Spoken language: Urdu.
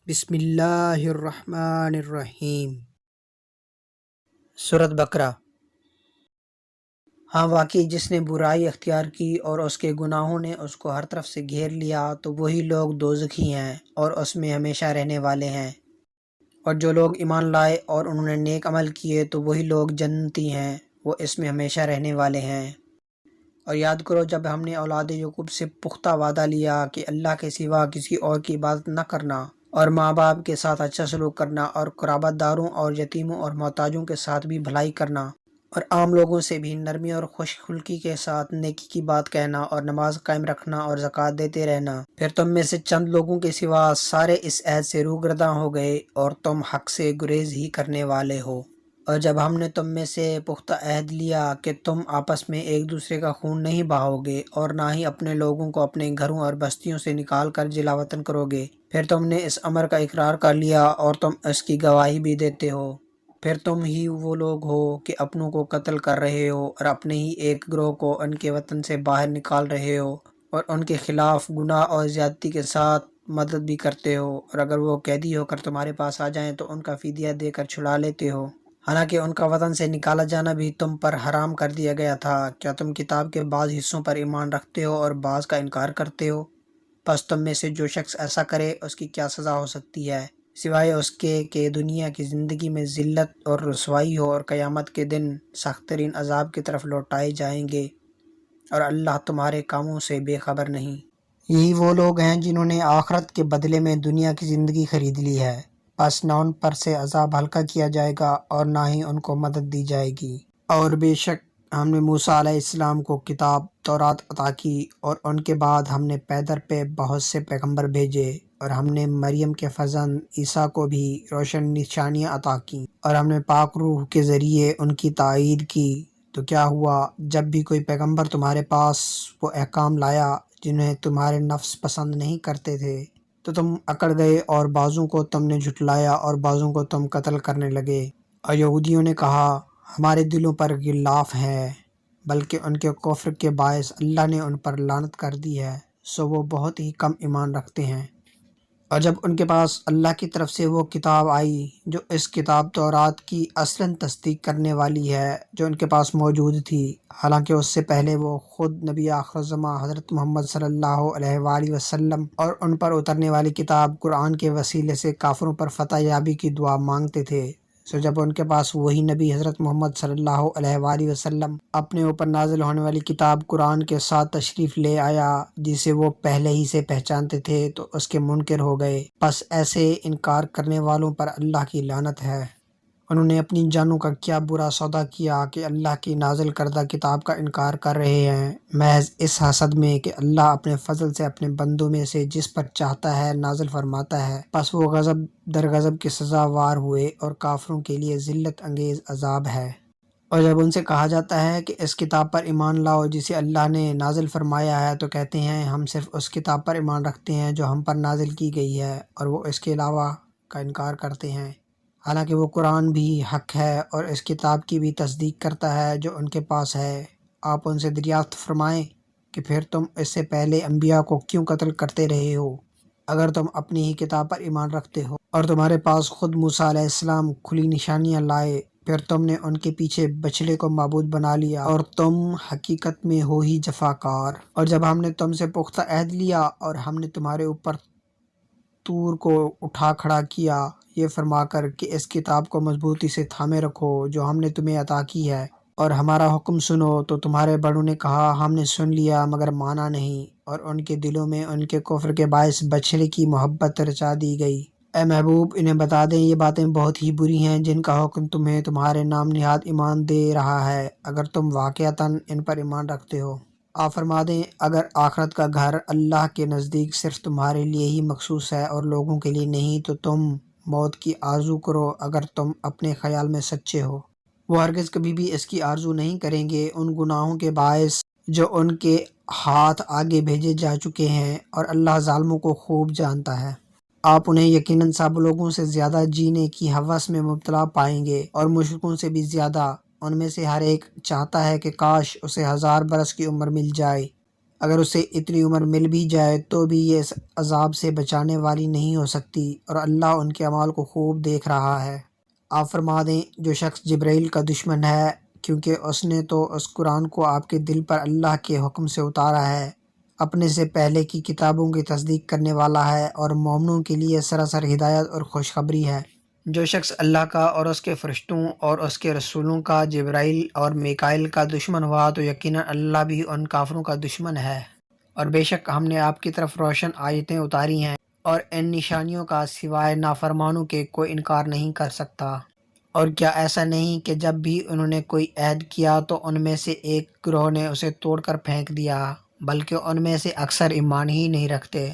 بسم اللہ الرحمن الرحیم۔ سورۃ بقرہ۔ ہاں واقعی جس نے برائی اختیار کی اور اس کے گناہوں نے اس کو ہر طرف سے گھیر لیا تو وہی لوگ دوزخی ہیں اور اس میں ہمیشہ رہنے والے ہیں، اور جو لوگ ایمان لائے اور انہوں نے نیک عمل کیے تو وہی لوگ جنتی ہیں، وہ اس میں ہمیشہ رہنے والے ہیں۔ اور یاد کرو جب ہم نے اولاد یعقوب سے پختہ وعدہ لیا کہ اللہ کے سوا کسی اور کی عبادت نہ کرنا، اور ماں باپ کے ساتھ اچھا سلوک کرنا، اور قرابت داروں اور یتیموں اور محتاجوں کے ساتھ بھی بھلائی کرنا، اور عام لوگوں سے بھی نرمی اور خوش خلقی کے ساتھ نیکی کی بات کہنا، اور نماز قائم رکھنا اور زکوٰۃ دیتے رہنا، پھر تم میں سے چند لوگوں کے سوا سارے اس عہد سے روگرداں ہو گئے اور تم حق سے گریز ہی کرنے والے ہو۔ اور جب ہم نے تم میں سے پختہ عہد لیا کہ تم آپس میں ایک دوسرے کا خون نہیں بہاؤ گے اور نہ ہی اپنے لوگوں کو اپنے گھروں اور بستیوں سے نکال کر جلا وطن کرو گے، پھر تم نے اس امر کا اقرار کر لیا اور تم اس کی گواہی بھی دیتے ہو، پھر تم ہی وہ لوگ ہو کہ اپنوں کو قتل کر رہے ہو اور اپنے ہی ایک گروہ کو ان کے وطن سے باہر نکال رہے ہو، اور ان کے خلاف گناہ اور زیادتی کے ساتھ مدد بھی کرتے ہو، اور اگر وہ قیدی ہو کر تمہارے پاس آ جائیں تو ان کا فدیہ دے کر چھڑا لیتے ہو، حالانکہ ان کا وطن سے نکالا جانا بھی تم پر حرام کر دیا گیا تھا۔ کیا تم کتاب کے بعض حصوں پر ایمان رکھتے ہو اور بعض کا انکار کرتے ہو؟ پس تم میں سے جو شخص ایسا کرے اس کی کیا سزا ہو سکتی ہے، سوائے اس کے کہ دنیا کی زندگی میں ذلت اور رسوائی ہو اور قیامت کے دن سخت ترین عذاب کی طرف لوٹائے جائیں گے، اور اللہ تمہارے کاموں سے بے خبر نہیں۔ یہی وہ لوگ ہیں جنہوں نے آخرت کے بدلے میں دنیا کی زندگی خرید لی ہے، پس نہ ان پر سے عذاب ہلکا کیا جائے گا اور نہ ہی ان کو مدد دی جائے گی۔ اور بے شک ہم نے موسیٰ علیہ السلام کو کتاب تورات عطا کی، اور ان کے بعد ہم نے پے در پہ بہت سے پیغمبر بھیجے، اور ہم نے مریم کے فرزند عیسیٰ کو بھی روشن نشانیاں عطا کیں، اور ہم نے پاک روح کے ذریعے ان کی تائید کی۔ تو کیا ہوا جب بھی کوئی پیغمبر تمہارے پاس وہ احکام لایا جنہیں تمہارے نفس پسند نہیں کرتے تھے، تو تم اکڑ گئے اور بعضوں کو تم نے جھٹلایا اور بعضوں کو تم قتل کرنے لگے۔ اور یہودیوں نے کہا ہمارے دلوں پر غلاف ہے، بلکہ ان کے کفر کے باعث اللہ نے ان پر لعنت کر دی ہے، سو وہ بہت ہی کم ایمان رکھتے ہیں۔ اور جب ان کے پاس اللہ کی طرف سے وہ کتاب آئی جو اس کتاب تورات کی اصلاً تصدیق کرنے والی ہے جو ان کے پاس موجود تھی، حالانکہ اس سے پہلے وہ خود نبی آخر الزماں حضرت محمد صلی اللہ علیہ وآلہ وسلم اور ان پر اترنے والی کتاب قرآن کے وسیلے سے کافروں پر فتح یابی کی دعا مانگتے تھے، سو جب ان کے پاس وہی نبی حضرت محمد صلی اللہ علیہ وآلہ وسلم اپنے اوپر نازل ہونے والی کتاب قرآن کے ساتھ تشریف لے آیا جسے وہ پہلے ہی سے پہچانتے تھے تو اس کے منکر ہو گئے، پس ایسے انکار کرنے والوں پر اللہ کی لعنت ہے۔ انہوں نے اپنی جانوں کا کیا برا سودا کیا کہ اللہ کی نازل کردہ کتاب کا انکار کر رہے ہیں، محض اس حسد میں کہ اللہ اپنے فضل سے اپنے بندوں میں سے جس پر چاہتا ہے نازل فرماتا ہے، پس وہ غضب در غضب کے سزاوار ہوئے اور کافروں کے لیے ذلت انگیز عذاب ہے۔ اور جب ان سے کہا جاتا ہے کہ اس کتاب پر ایمان لاؤ جسے اللہ نے نازل فرمایا ہے تو کہتے ہیں ہم صرف اس کتاب پر ایمان رکھتے ہیں جو ہم پر نازل کی گئی ہے، اور وہ اس کے علاوہ کا انکار کرتے ہیں، حالانکہ وہ قرآن بھی حق ہے اور اس کتاب کی بھی تصدیق کرتا ہے جو ان کے پاس ہے۔ آپ ان سے دریافت فرمائیں کہ پھر تم اس سے پہلے انبیاء کو کیوں قتل کرتے رہے ہو، اگر تم اپنی ہی کتاب پر ایمان رکھتے ہو اور تمہارے پاس خود موسیٰ علیہ السلام کھلی نشانیاں لائے، پھر تم نے ان کے پیچھے بچڑے کو معبود بنا لیا اور تم حقیقت میں ہو ہی جفاکار۔ اور جب ہم نے تم سے پختہ عہد لیا اور ہم نے تمہارے اوپر طور کو اٹھا کھڑا کیا یہ فرما کر کہ اس کتاب کو مضبوطی سے تھامے رکھو جو ہم نے تمہیں عطا کی ہے، اور ہمارا حکم سنو، تو تمہارے بڑوں نے کہا ہم نے سن لیا مگر مانا نہیں، اور ان کے دلوں میں ان کے کفر کے باعث بچھڑے کی محبت رچا دی گئی۔ اے محبوب انہیں بتا دیں یہ باتیں بہت ہی بری ہیں جن کا حکم تمہیں تمہارے نام نہاد ایمان دے رہا ہے، اگر تم واقعتاً ان پر ایمان رکھتے ہو۔ آپ فرما دیں اگر آخرت کا گھر اللہ کے نزدیک صرف تمہارے لیے ہی مخصوص ہے اور لوگوں کے لیے نہیں تو تم موت کی آرزو کرو اگر تم اپنے خیال میں سچے ہو۔ وہ ہرگز کبھی بھی اس کی آرزو نہیں کریں گے ان گناہوں کے باعث جو ان کے ہاتھ آگے بھیجے جا چکے ہیں، اور اللہ ظالموں کو خوب جانتا ہے۔ آپ انہیں یقیناً سب لوگوں سے زیادہ جینے کی ہوس میں مبتلا پائیں گے اور مشرکوں سے بھی زیادہ۔ ان میں سے ہر ایک چاہتا ہے کہ کاش اسے 1000 برس کی عمر مل جائے، اگر اسے اتنی عمر مل بھی جائے تو بھی یہ اس عذاب سے بچانے والی نہیں ہو سکتی، اور اللہ ان کے اعمال کو خوب دیکھ رہا ہے۔ آپ فرما دیں جو شخص جبرائیل کا دشمن ہے، کیونکہ اس نے تو اس قرآن کو آپ کے دل پر اللہ کے حکم سے اتارا ہے، اپنے سے پہلے کی کتابوں کی تصدیق کرنے والا ہے، اور مومنوں کے لیے سراسر ہدایت اور خوشخبری ہے۔ جو شخص اللہ کا اور اس کے فرشتوں اور اس کے رسولوں کا، جبرائیل اور میکائیل کا دشمن ہوا تو یقیناً اللہ بھی ان کافروں کا دشمن ہے۔ اور بے شک ہم نے آپ کی طرف روشن آیتیں اتاری ہیں، اور ان نشانیوں کا سوائے نافرمانوں کے کوئی انکار نہیں کر سکتا۔ اور کیا ایسا نہیں کہ جب بھی انہوں نے کوئی عہد کیا تو ان میں سے ایک گروہ نے اسے توڑ کر پھینک دیا، بلکہ ان میں سے اکثر ایمان ہی نہیں رکھتے۔